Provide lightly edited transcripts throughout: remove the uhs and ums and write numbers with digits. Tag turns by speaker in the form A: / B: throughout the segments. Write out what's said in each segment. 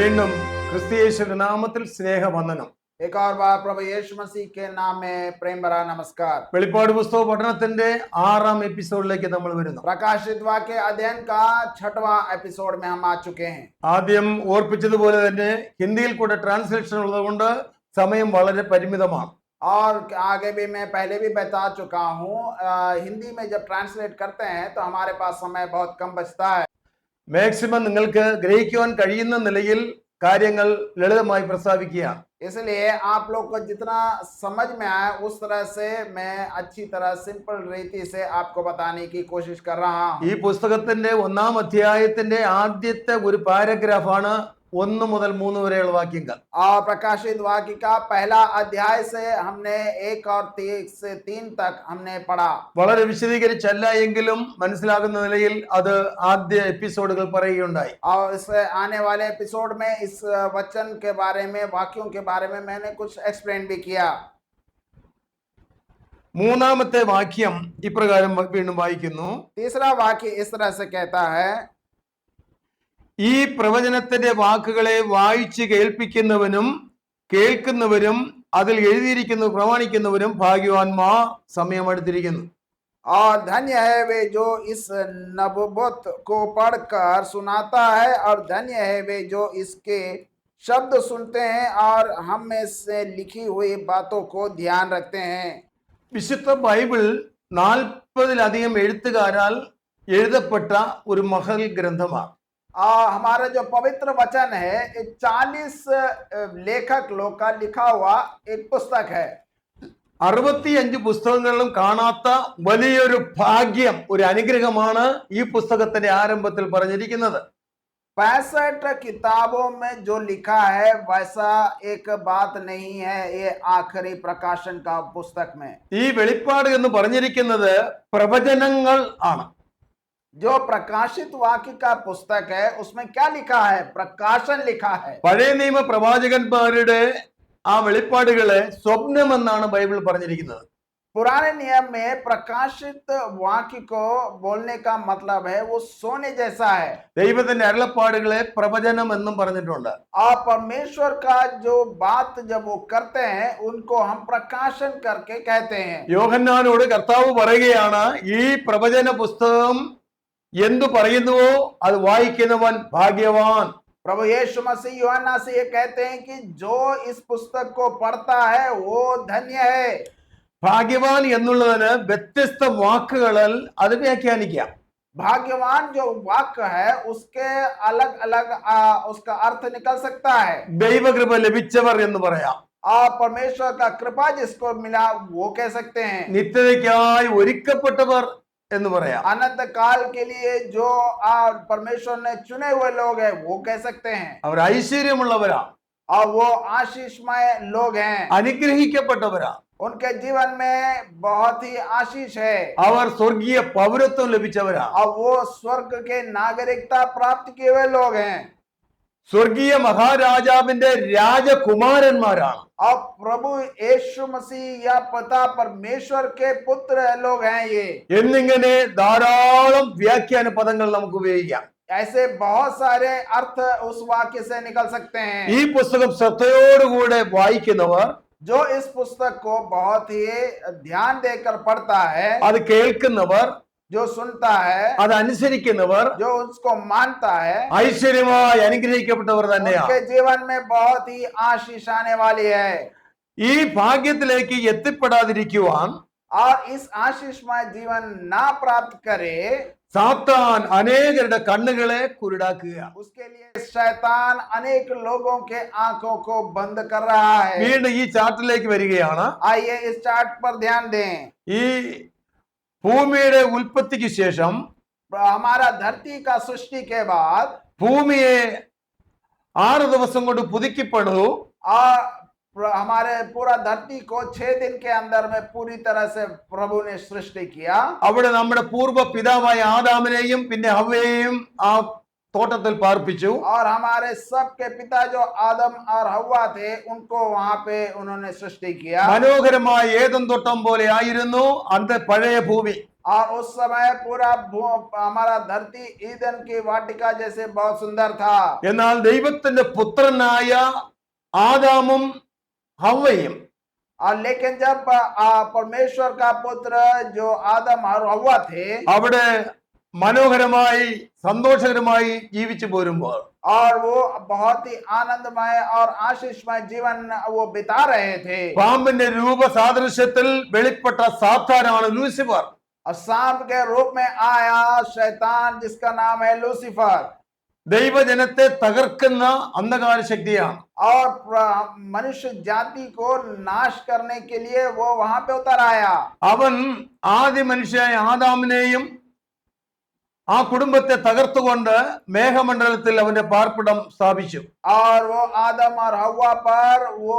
A: വീണ്ടും ക്രിസ്തുയേശുവിന്റെ നാമത്തിൽ സ്നേഹവന്ദനം.
B: एक और बार प्रभु यीशु मसीह के नाम में प्रेम भरा नमस्कार।
A: വെളിപ്പാട് പുസ്തക പഠനത്തിന്റെ 6ാം എപ്പിസോഡിലേക്ക് നമ്മൾ വരുന്നു.
B: प्रकाशित वाक्य अध्ययन का 6वां एपिसोड में हम आ चुके हैं।
A: ആദ്യം ഓർപ്പിച്ചതുപോലെ തന്നെ ഹിന്ദിയിൽ കൂടെ ട്രാൻസ്ലേഷൻ ഉള്ളതുകൊണ്ട് സമയം വളരെ പരിമിതമാണ്.
B: और आगे भी मैं पहले भी बता चुका हूँ, हिंदी में जब ट्रांसलेट करते हैं तो हमारे पास समय बहुत कम बचता है।
A: മാക്സിമം നിങ്ങൾക്ക് ഗ്രഹിക്കുവാൻ കഴിയുന്ന നിലയിൽ കാര്യങ്ങൾ ലളിതമായി പ്രസ്താവിക്കുക.
B: इसलिए आप लोग को जितना समझ में आए उस तरह से मैं अच्छी तरह सिंपल रीति से आपको बताने की कोशिश कर रहा हूँ।
A: ഈ പുസ്തകത്തിന്റെ 1ാം അധ്യായത്തിന്റെ ആദ്യത്തെ ഒരു പാരഗ്രാഫാണ് 1 മുതൽ 3 വരെയുള്ള വാക്യങ്ങൾ.
B: और प्रकाशित वाक्य का पहला अध्याय से हमने 1 और 3 से 3 तक हमने पढ़ा।
A: വളരെ വിശദീകരിച്ചല്ല എങ്കിലും മനസ്സിലാകുന്ന നിലയിൽ അത് ആദ്യ എപ്പിസോഡുകൾ പറയുകയുണ്ടായി.
B: और इस आने वाले एपिसोड में इस वचन के बारे में, वाक्यों के बारे में मैंने कुछ एक्सप्लेन भी किया।
A: 3ാമത്തെ വാക്യം ഇപ്രകാരം വീണ്ടും വായിക്കുന്നു.
B: तीसरा वाक्य इस तरह से कहता है,
A: ഈ പ്രവചനത്തിന്റെ വാക്കുകളെ വായിച്ച് കേൾപ്പിക്കുന്നവനും കേൾക്കുന്നവരും അതിൽ എഴുതിയിരിക്കുന്നത് പ്രമാണിക്കുന്നവരും ഭാഗ്യവാന്മാർ, സമയമെടുത്തിരിക്കുന്നു.
B: और धन्य है वे जो इस नबुवत को पढ़कर सुनाता है, और धन्य है वे जो इसके शब्द सुनते हैं और हम में से लिखी हुई बातों को ध्यान रखते हैं।
A: വിശുദ്ധ ബൈബിൾ 40-ലധികം എഴുത്തുകാരാൽ എഴുതപ്പെട്ട ഒരു മഹൽ ഗ്രന്ഥമാണ്.
B: हमारा जो पवित्र वचन है 40 लेखक लोग का लिखा हुआ एक पुस्तक है।
A: 65 പുസ്തകങ്ങളിലും കാണാത്ത വലിയൊരു ഭാഗ്യം, ഒരു അനുഗ്രഹമാണ് ഈ പുസ്തകത്തിന്റെ ആരംഭത്തിൽ പറഞ്ഞിരിക്കുന്നത്.
B: 65 किताबों में जो लिखा है वैसा एक बात नहीं है ये आखिरी प्रकाशन का पुस्तक में।
A: ഈ വെളിപ്പാട് എന്ന് പറഞ്ഞിരിക്കുന്നത് പ്രവചനങ്ങൾ ആണ്.
B: जो प्रकाशित वाक्य का पुस्तक है उसमें क्या लिखा है? प्रकाशन लिखा है।
A: പഴയ നിയമ പ്രവാചകന്മാരുടെ ആ വെളിപ്പാടുകളെ സ്വപ്നമെന്നാണ് ബൈബിൾ പറഞ്ഞിരിക്കുന്നത്.
B: पुराने नियम में प्रकाशित वाक्य को बोलने का मतलब है वो सोने जैसा है।
A: ദൈവത്തിന്റെ അരുളപ്പാടുകളെ പ്രവചനം എന്നും പറഞ്ഞിട്ടുണ്ട്.
B: और परमेश्वर का जो बात जब वो करते हैं उनको हम प्रकाशन करके कहते हैं।
A: യോഹന്നാനോട് കർത്താവ് പറയുകയാണ്, ഈ പ്രവചന പുസ്തകം എന്തു പറയുന്നുവോ അത് വായിക്കുന്നവൻ ഭാഗ്യവാൻ.
B: प्रभु यीशु मसीह यूहन्ना से ये कहते हैं कि जो इस पुस्तक को पढ़ता है वो धन्य है।
A: ഭാഗ്യവാൻ എന്നുള്ളതിന് വ്യത്യസ്ത വാക്കുകളിൽ അത് വ്യാഖ്യാനിക്കാം.
B: भाग्यवान जो वाक्य है उसके अलग अलग उसका अर्थ निकल सकता है।
A: ദൈവകൃപ ലഭിച്ചവർ എന്ന് പറയാം.
B: और परमेश्वर का कृपा जिसको मिला वो कह सकते हैं।
A: നിത്യതയ്ക്കായി ഒരുക്കപ്പെട്ടവർ എന്ന് പറയാം.
B: अनंत काल के लिए जो परमेश्वर ने चुने हुए लोग हैं वो कह सकते हैं।
A: അവർ ഐശ്വര്യമുള്ളവരാ,
B: और वो आशीषमय लोग हैं,
A: അനുഗ്രഹിക്കപ്പെട്ടവരാ,
B: उनके जीवन में बहुत ही आशीष है।
A: അവർ സ്വർഗീയ പൗരത്വം ലഭിച്ചവരാ,
B: और वो स्वर्ग के नागरिकता प्राप्त किए हुए लोग हैं,
A: സ്വർഗീയ മഹാരാജാവിന്റെ രാജകുമാരന്മാരാണ്.
B: और प्रभु यीशु मसीह या पिता परमेश्वर के पुत्र लोग हैं ये।
A: എന്നിങ്ങനെ ധാരാളം വ്യാഖ്യാന പദങ്ങൾ നമുക്ക് ഉപയോഗിക്കാം.
B: ऐसे बहुत सारे अर्थ उस वाक्य से निकल सकते हैं।
A: ഈ പുസ്തകം ശ്രദ്ധയോടുകൂടെ വായിക്കുന്നവർ,
B: जो इस पुस्तक को बहुत ही ध्यान देकर पढ़ता है,
A: അത് കേൾക്കുന്നവർ,
B: जो सुनता है,
A: അത് അനുസരിക്കുന്നവർ
B: जो उसको मानता है,
A: ഐശ്വര്യമായി അനുഗ്രഹിക്കപ്പെട്ടവർ തന്നെയാണ്.
B: उनके जीवन में बहुत ही आशीष आने वाली है।
A: ഈ ഭാഗ്യത്തിലേക്ക് എത്തിപ്പെടാതിരിക്കുവാൻ
B: और इस आशीषमय जीवन ना प्राप्त करे
A: സാത്താൻ അനേകരുടെ കണ്ണുകളെ കുരുടാക്കുക.
B: उसके लिए शैतान अनेक लोगों के आंखों को बंद कर रहा है।
A: വീണ്ടും ഈ ചാർട്ടിലേക്ക് വരികയാണ്.
B: आइए इस चार्ट पर ध्यान दें।
A: ഈ ഭൂമിയുടെ ഉൽപ്പത്തിക്ക് ശേഷം
B: हमारा धरती का सृष्टि के बाद
A: ഭൂമിയെ 6 ദിവസം കൊണ്ട് പുതുക്കിപ്പണിതു.
B: हमारे पूरा धरती को 6 दिन के अंदर में पूरी तरह से प्रभु ने सृष्टि किया।
A: അവിടെ നമ്മുടെ പൂർവ്വ പിതാവായ ആദാമിനെയും പിന്നെ ഹവ്വയെയും ആ തോട്ടത്തിൽ പാർപ്പിച്ചു.
B: और हमारे सबके पिता जो आदम और हव्वा थे उनको वहां पे उन्होंने सृष्टि किया।
A: മനോഹരമായ ഏദൻ തോട്ടം പോലെ ആയിരുന്നു അന്ന് പഴയ ഭൂമി.
B: और उस समय पूरा हमारा धरती ईदन की वाटिका जैसे बहुत सुंदर था।
A: എന്നാൽ ദൈവത്തിന്റെ പുത്രനായ ആദാമും ഹവ്വയും
B: और लेकिन जब परमेश्वर का पुत्र जो आदम और हव्वा थे
A: അവിടെ മനോഹരമായി സന്തോഷകരമായി ജീവിച്ചു പോരുമ്പോൾ
B: और वो बहुत ही आनंदमय और आशीषमय जीवन वो बिता रहे थे,
A: പാമ്പിന്റെ രൂപ സാദൃശ്യത്തിൽ വെളിപ്പെട്ട സാത്താനാണ് ലൂസിഫർ.
B: और सांप के रूप में आया शैतान जिसका नाम है लूसीफर,
A: ദൈവജനത്തെ തകർക്കുന്ന അന്ധകാര ശക്തിയാണ്.
B: और मनुष्य जाति को नाश करने के लिए वो वहां पे उतर आया।
A: അവൻ ആദ്യ മനുഷ്യനായ ആദാമിനെയും ആ കുടുംബത്തെ തകർത്തുകൊണ്ട് മേഘമണ്ഡലത്തിൽ അവന്റെ പാർപ്പിടം സ്ഥാപിച്ചു.
B: और वो आदम और हव्वा पर वो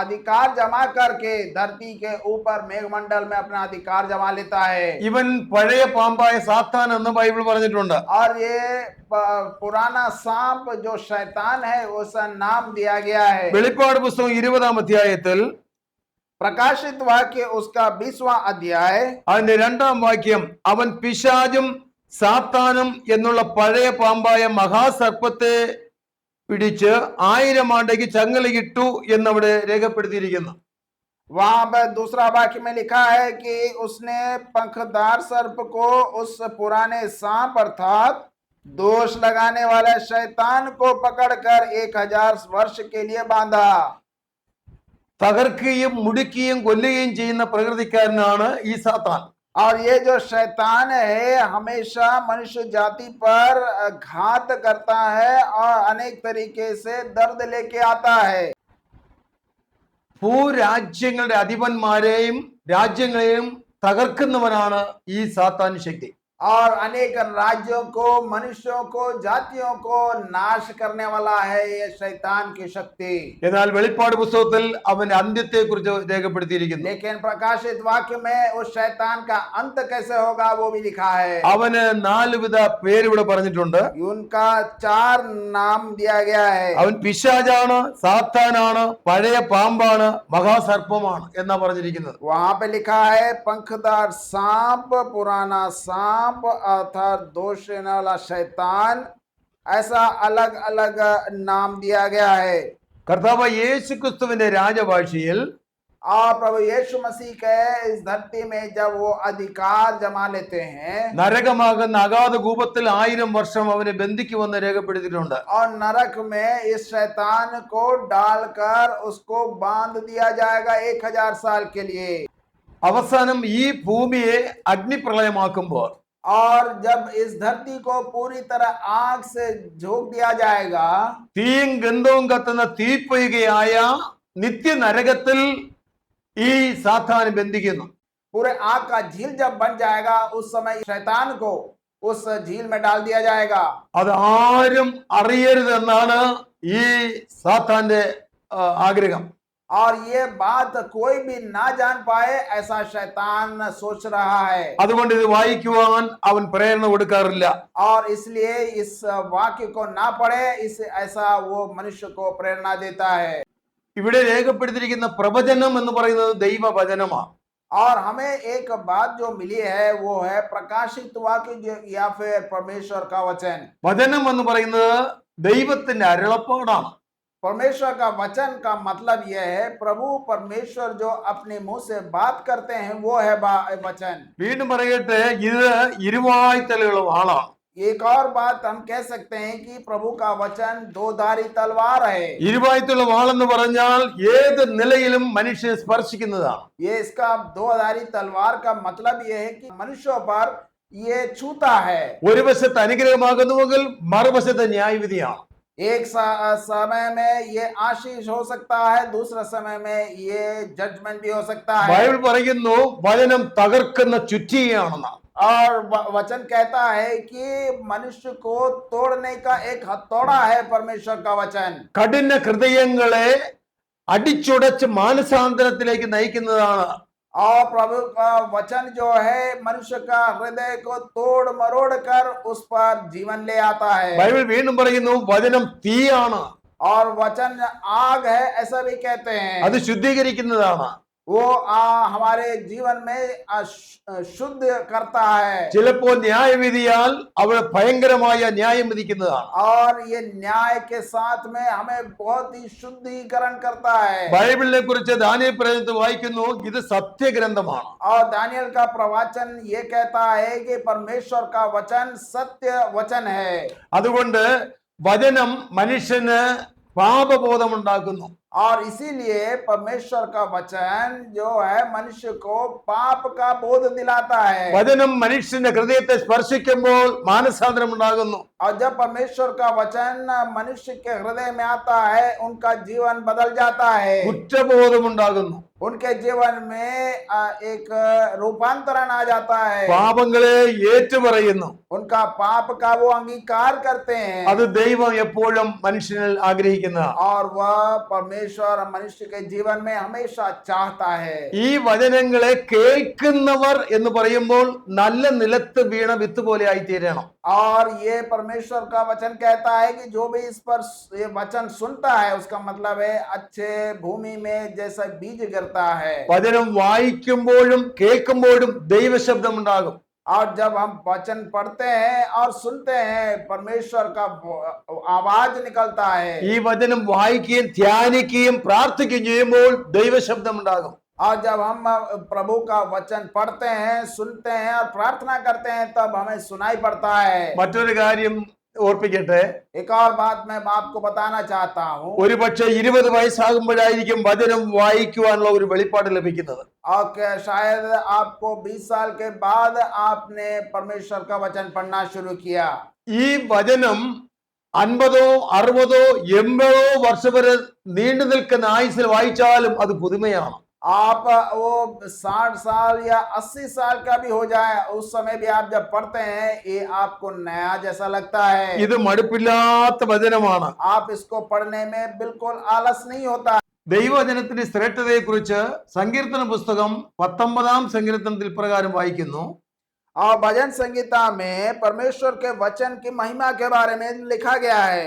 B: अधिकार जमा करके धरती के ऊपर मेघमंडल में अपना अधिकार जमा लेता है।
A: ഇവൻ പഴയ പാമ്പായ സാത്താൻ എന്ന് ബൈബിൾ പറഞ്ഞിട്ടുണ്ട്.
B: और ये पुराना सांप जो शैतान है उसका नाम दिया गया है।
A: വെളിപ്പാട് പുസ്തകം 20-ാം അധ്യായത്തിൽ
B: प्रकाशित वाक्य उसका 20वां अध्याय
A: അതിന്റെ 2-ാം വാക്യം, അവൻ പിശാചും സാത്താനും എന്നുള്ള പഴയ പാമ്പായ മഹാസർപ്പത്തെ പിടിച്ച് 1000 ആണ്ടേക്ക് ചങ്ങലയിട്ടു എന്നവിടെ രേഖപ്പെടുത്തിയിരിക്കുന്നു.
B: वहां पर दूसरा वाक्य में लिखा है कि उसने पंखदार सर्प को उस पुराने सांप अर्थात दोष लगाने वाले शैतान को पकड़कर 1000 वर्ष के लिए बांधा।
A: തകർക്കുകയും മുടിക്കുകയും കൊല്ലുകയും ചെയ്യുന്ന പ്രകൃതിക്കാരനാണ് ഈ സാത്താൻ.
B: और ये जो शैतान है हमेशा मनुष्य जाति पर घात करता है और अनेक तरीके से दर्द लेके आता है।
A: ഭൂരാജ്യങ്ങളുടെ അധിപന്മാരെയും രാജ്യങ്ങളെയും തകർക്കുന്നവനാണ് ഈ സാത്താൻ ശക്തി.
B: और अनेक राज्यों को मनुष्यों को जातियों को नाश करने वाला है ये शैतान की शक्ति।
A: എന്നാൽ വെളിപ്പാട് പുസ്തകത്തിൽ അവന്റെ അന്ത്യത്തെ കുറിച്ച് രേഖപ്പെടുത്തിയിരിക്കുന്നു.
B: लेकिन प्रकाशित वाक्य में उस शैतान का अंत कैसे होगा वो भी लिखा है।
A: അവന് 4 വിധ പേര് ഇവിടെ പറഞ്ഞിട്ടുണ്ട്.
B: उनका 4 नाम दिया गया है।
A: അവൻ പിശാചാണ്, സാത്താനാണ്, പഴയ പാമ്പാണ്, മഹാസർപ്പമാണ് എന്നാ പറഞ്ഞിരിക്കുന്നത്.
B: वहां पे लिखा है पंखदार सांप, पुराना सांप अर्थात दोष देने वाला शैतान, ऐसा अलग अलग नाम दिया गया है।
A: കർത്താവ് യേശുക്രിസ്തുവിന്റെ രാജഭാഷയിൽ
B: और प्रभु यीशु मसीह के इस धरती में जब वो अधिकार जमा लेते हैं
A: നരകമാകുന്ന അഗാധ കൂപത്തിൽ 1000 വർഷം അവനെ ബന്ധിക്കുമെന്ന് രേഖപ്പെടുത്തിയിട്ടുണ്ട്.
B: और नरक में इस शैतान को डालकर उसको बांध दिया जाएगा 1000 साल के लिए।
A: അവസാനം ഈ ഭൂമിയെ അഗ്നിപ്രളയമാക്കുമ്പോൾ
B: और जब इस धरती को पूरी तरह आग से झोंक दिया जाएगा
A: തീയും ഗന്ധവും കത്തുന്ന തീപ്പൊയ്കയായ നിത്യനരകത്തിൽ ഈ സാത്താൻ ബന്ധിക്കുന്നു.
B: पूरे आग का झील जब बन जाएगा उस समय शैतान को उस झील में डाल दिया जाएगा।
A: അത് ആരും അറിയരുതെന്നാണ് ഈ സാത്താന്റെ ആഗ്രഹം.
B: और ये बात कोई भी ना जान पाए ऐसा शैतान सोच रहा है।
A: അതുകൊണ്ട് ഇത് വായിക്കുവാൻ അവൻ പ്രേരണ കൊടുക്കാറില്ല.
B: और इसलिए इस वाक्य को ना पढ़े इस ऐसा वो मनुष्य को प्रेरणा देता है।
A: ഇവിടെ രേഖപ്പെടുത്തിയിരിക്കുന്ന പ്രവചനം എന്ന് പറയുന്നത് ദൈവവചനമാണ്.
B: और हमें एक बात जो मिली है वो है प्रकाशित वाक्य या फिर परमेश्वर का वचन।
A: വചനം എന്ന് പറയുന്നത് ദൈവത്തിന്റെ അരുളപ്പാടാണ്.
B: परमेश्वर का वचन का मतलब यह है प्रभु परमेश्वर जो अपने मुंह से बात करते हैं वो है वचन।
A: വീണ്ടും പറയട്ടെ, ഇത് ഇരുവായ്ത്തലയുള്ള വാളാണ്.
B: एक और बात हम कह सकते हैं कि प्रभु का वचन 2-धारी तलवार है।
A: ഇരുവായ്ത്തുള്ള വാളെന്ന് പറഞ്ഞാൽ ഏത് നിലയിലും മനുഷ്യനെ സ്പർശിക്കുന്നതാണ്.
B: ये इसका 2-धारी तलवार का मतलब यह है कि मनुष्यों पर ये छूता है।
A: ഒരു വശത്ത് അനുഗ്രഹമാകുന്നുവെങ്കിൽ മറുവശത്ത് ന്യായവിധിയാണ്.
B: एक समय में ये आशीष हो सकता है, दूसरे समय में ये जजमेंट भी हो सकता है।
A: ബൈബിൾ പറയുന്നു വചനം തകർക്കുന്ന ചുറ്റികയാണെന്ന്.
B: और वचन कहता है कि मनुष्य को तोड़ने का एक हथौड़ा है परमेश्वर का वचन।
A: കഠിന ഹൃദയങ്ങളെ അടിച്ചുടച്ച് മാനസാന്തരത്തിലേക്ക് നയിക്കുന്നതാണ്.
B: और प्रभु का वचन जो है मनुष्य का हृदय को तोड़ मरोड़ कर उस पर जीवन ले आता है।
A: ബൈബിൾ വീണ്ടും പറയുന്നു വചനം തീയാണ്,
B: और वचन आग है ऐसा भी कहते हैं।
A: അത് ശുദ്ധീകരിക്കുന്നതാണ്.
B: वो हमारे जीवन में शुद्ध करता है
A: ചിലപ്പോൾ ന്യായവിധിയാൽ അവിടെ ഭയങ്കരമായ ന്യായം വിധിക്കുന്നതാണ്.
B: और ये न्याय के साथ में हमें बहुत ही शुद्धिकरण करता है।
A: ബൈബിളിനെ കുറിച്ച് ദാനിയേൽ പ്രവചനത്തിൽ വായിക്കുന്നു, ഇത് സത്യഗ്രന്ഥമാണ്.
B: और दानियल का प्रवचन ये कहता है कि परमेश्वर का वचन सत्य वचन है।
A: അതുകൊണ്ട് വചനം മനുഷ്യന് പാപബോധം ഉണ്ടാക്കുന്നു.
B: और इसीलिए परमेश्वर का वचन जो है मनुष्य को पाप का बोध दिलाता है।
A: വചനം മനുഷ്യന്റെ ഹൃദയത്തെ സ്പർശിക്കുമ്പോൾ മാനസാന്തരം ഉണ്ടാകുന്നു.
B: और जब परमेश्वर का वचन मनुष्य के हृदय में आता है उनका जीवन बदल जाता है,
A: കുറ്റബോധം ഉണ്ടാകുന്നു.
B: उनके जीवन में एक रूपांतरण आ जाता है,
A: പാപങ്ങളെ ഏറ്റുപറയുന്നു.
B: उनका पाप का वो अंगीकार करते हैं
A: അത് ദൈവം എപ്പോഴും മനുഷ്യനിൽ ആഗ്രഹിക്കുന്നതാണ്.
B: और वह परमेश्वर मनुष्य के जीवन में हमेशा चाहता है।
A: ഈ വചനങ്ങളെ കേൾക്കുന്നവർ എന്ന് പറയുമ്പോൾ നല്ല നിലത്ത് വീണ വിത്ത് പോലെ ആയിത്തീരണം.
B: और ये परमेश्वर का वचन कहता है कि जो भी इस पर ये वचन सुनता है उसका मतलब है अच्छे भूमि में जैसा बीज गिरता है।
A: വചനം വായിക്കുമ്പോഴും കേൾക്കുമ്പോഴും ദൈവശബ്ദം ഉണ്ടാകും.
B: और जब हम वचन पढ़ते हैं और सुनते हैं परमेश्वर का आवाज निकलता है।
A: ഈ വചനം വായിക്കുകയും ധ്യാനിക്കുകയും പ്രാർത്ഥിക്കുകയും ചെയ്യുമ്പോൾ ദൈവശബ്ദം ഉണ്ടാകും.
B: और जब हम प्रभु का वचन पढ़ते हैं, सुनते हैं और प्रार्थना करते हैं तब हमें सुनाई पड़ता है।
A: മറ്റൊരു കാര്യം ഓർപ്പിക്കട്ടെ,
B: एक और बात मैं आपको बताना चाहता हूँ।
A: ഒരു പക്ഷേ 20 വയസ്സാകുമ്പോഴായിരിക്കും വചനം വായിക്കുവാനുള്ള ഒരു വെളിപ്പാട് ലഭിക്കുന്നത്.
B: और क्या शायद आपको 20 साल के बाद आपने परमेश्वर का वचन पढ़ना शुरू किया।
A: ഈ വചനം 50, 60, 80 വർഷം വരെ നീണ്ടു നിൽക്കുന്ന ആയുസ്സിൽ വായിച്ചാലും അത് പുതുമയാണ്.
B: आप वो 60 साल या 80 साल का भी हो जाए उस समय भी आप जब पढ़ते हैं ये आपको नया जैसा लगता है।
A: ഇത് മടുപ്പില്ലാത്ത വചനമാണ്.
B: आप इसको पढ़ने में बिल्कुल आलस नहीं होता।
A: ദൈവവചനത്തിന്റെ ശ്രേഷ്ഠതയെ കുറിച്ച് സങ്കീർത്തന പുസ്തകം 19-ാം സങ്കീർത്തനത്തിൽ പ്രകാരം വായിക്കുന്നു.
B: और भजन संगीता में परमेश्वर के वचन की महिमा के बारे में लिखा गया है।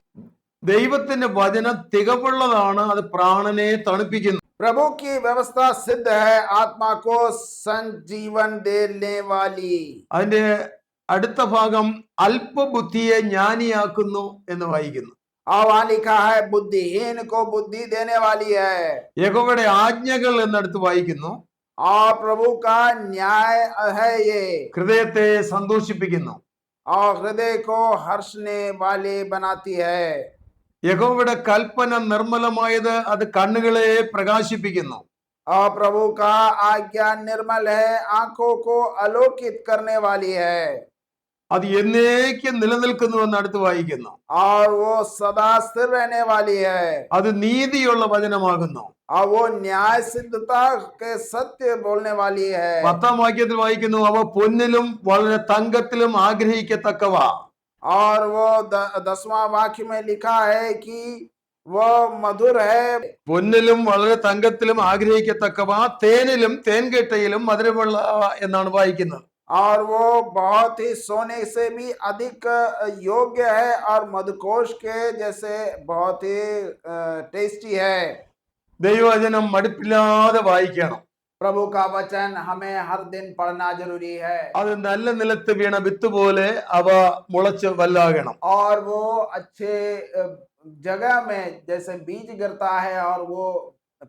A: ദൈവത്തിന്റെ വചനം തികവുള്ളതാണ്, അത് പ്രാണനെ തണുപ്പിക്കുന്നു.
B: प्रभु की व्यवस्था सिद्ध है, आत्मा को संजीवन देने वाली।
A: അതിന്റെ അടുത്ത ഭാഗം അല്പബുദ്ധിയെ ജ്ഞാനിയാക്കുന്നു എന്ന് വായിക്കുന്നു.
B: और वहां लिखा है बुद्धिहीन को बुद्धि देने वाली है।
A: യഹോവയുടെ ആജ്ഞകൾ എന്നടുത്ത് വായിക്കുന്നു.
B: और प्रभु का न्याय है ये,
A: ഹൃദയത്തെ സന്തോഷിപ്പിക്കുന്നു.
B: और हृदय को हर्षने वाले बनाती है।
A: യഹോവയുടെ കൽപ്പന നിർമ്മലമായത്, അത് കണ്ണുകളെ പ്രകാശിപ്പിക്കുന്നു.
B: और प्रभु का आज्ञा निर्मल है, आंखों को आलोकित करने वाली है।
A: അത് എന്നേക്കും നിലനിൽക്കുന്നുവെന്ന് അടുത്ത് വായിക്കുന്നു.
B: और वो सदा स्थिर रहने वाली है।
A: അത് നീതിയുള്ള വചനമാകുന്നു.
B: और वो न्याय सिद्धता के सत्य बोलने वाली है।
A: 10-ാം വാക്യത്തിൽ വായിക്കുന്നു, അവ പൊന്നിലും വളരെ തങ്കത്തിലും ആഗ്രഹിക്കത്തക്കവ.
B: और वो 10वां वाक्य में लिखा है कि वो मधुर है।
A: പൊന്നിലും വളരെ തങ്കത്തിലും ആഗ്രഹിക്കത്തക്കവ, തേനിലും തേൻകെട്ടയിലും മധുരമുള്ള എന്നാണ് വായിക്കുന്നത്.
B: और वो बहुत ही सोने से भी अधिक योग्य है और मधुकोश के जैसे बहुत ही टेस्टी है।
A: ദൈവവചനം മടുപ്പില്ലാതെ വായിക്കണം.
B: प्रभु का वचन हमें हर दिन पढ़ना जरूरी है।
A: അത് നല്ല നിലത്ത് വീണ വിത്ത് പോലെ അവ മുളച്ച് വല്ലാകണം.
B: और वो अच्छे जगह में जैसे बीज गिरता है और वो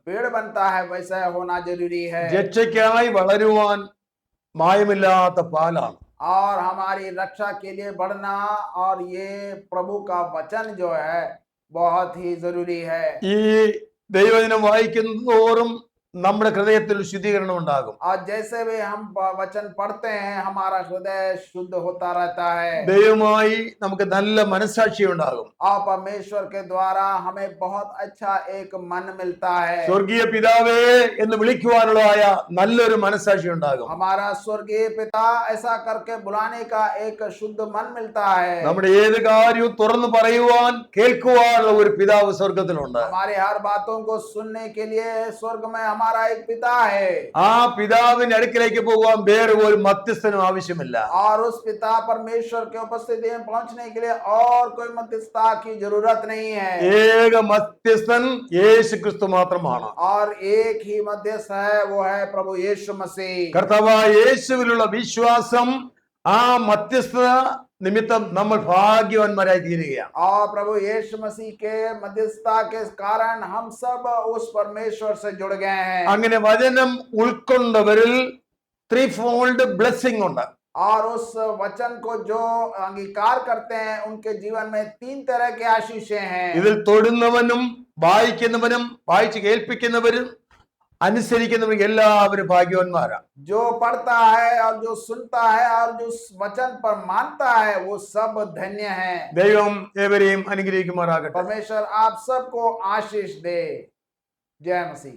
B: पेड़ बनता है वैसा होना जरूरी है।
A: രക്ഷയ്ക്കായി വളരുവാൻ മായമില്ലാത്ത പാലാണ്.
B: और हमारी रक्षा के लिए बढ़ना और ये प्रभु का वचन जो है बहुत ही जरूरी है।
A: ഈ ദൈവവചനം വായിക്കുന്നതോറും നമ്മുടെ ഹൃദയത്തിൽ ശുദ്ധീകരണം ഉണ്ടാകും.
B: और जैसे भी हम वचन पढ़ते हैं हमारा हृदय शुद्ध होता रहता है।
A: ദൈവമായി നമുക്ക് നല്ല മനസ്സാക്ഷി ഉണ്ടാകും.
B: और परमेश्वर के द्वारा हमें बहुत अच्छा एक मन मिलता है।
A: സ്വർഗീയ പിതാവേ എന്ന് വിളിക്കുവാനുള്ളതായ നല്ലൊരു മനസ്സാക്ഷി ഉണ്ടാകും.
B: हमारा स्वर्गीय पिता ऐसा करके बुलाने का एक शुद्ध मन मिलता है।
A: നമ്മുടെ ഏത് കാര്യവും തുറന്നു പറയുവാൻ കേൾക്കുവാനുള്ള ഒരു പിതാവ് സ്വർഗത്തിലുണ്ട്.
B: हमारे हर बातों को सुनने के लिए स्वर्ग में हमारा एक पिता है
A: ആ പിതാവിന്റെ അടുക്കിലേക്ക് പോകാൻ വേറെ ഒരു മധ്യസ്ഥനും ആവശ്യമില്ല.
B: और उस पिता परमेश्वर के उपस्थिति में पहुंचने के लिए और कोई मध्यस्थता की जरूरत नहीं है
A: ഏക മധ്യസ്ഥൻ യേശു ക്രിസ്തു മാത്രമാണ്.
B: और एक ही मध्यस्थ है, वो है प्रभु यीशु मसीह।
A: കർത്താവായ യേശുവിലുള്ള വിശ്വാസം ആ മധ്യസ്ഥത നിമിത്തം നമ്മൾ ഭാഗ്യവാന്മാരായി തീരുകയാണ്.
B: और प्रभु यीशु मसीह के मध्यस्थता के कारण हम सब उस परमेश्वर से जुड़ गए हैं
A: അങ്ങനെ വചനം ഉൾക്കൊണ്ടവരിൽ ത്രീ ഫോൾഡ് ബ്ലെസ്സിംഗ് ഉണ്ട്.
B: और उस वचन को जो अंगीकार करते हैं उनके जीवन में 3 तरह के आशीषें हैं
A: ഇതിൽ തൊടുന്നവനും വായിക്കുന്നവനും വായിച്ച് കേൾപ്പിക്കുന്നവരും അനുസരിക്കുന്നവരും എല്ലാവരും ഭാഗ്യവാന്മാരാണ്.
B: जो पढ़ता है और जो सुनता है और जो उस वचन पर मानता है वो सब धन्य है।
A: ദൈവം ഏവരെയും അനുഗ്രഹിക്കുമാറാകട്ടെ.
B: परमेश्वर आप सबको आशीष दे। जय मसीह।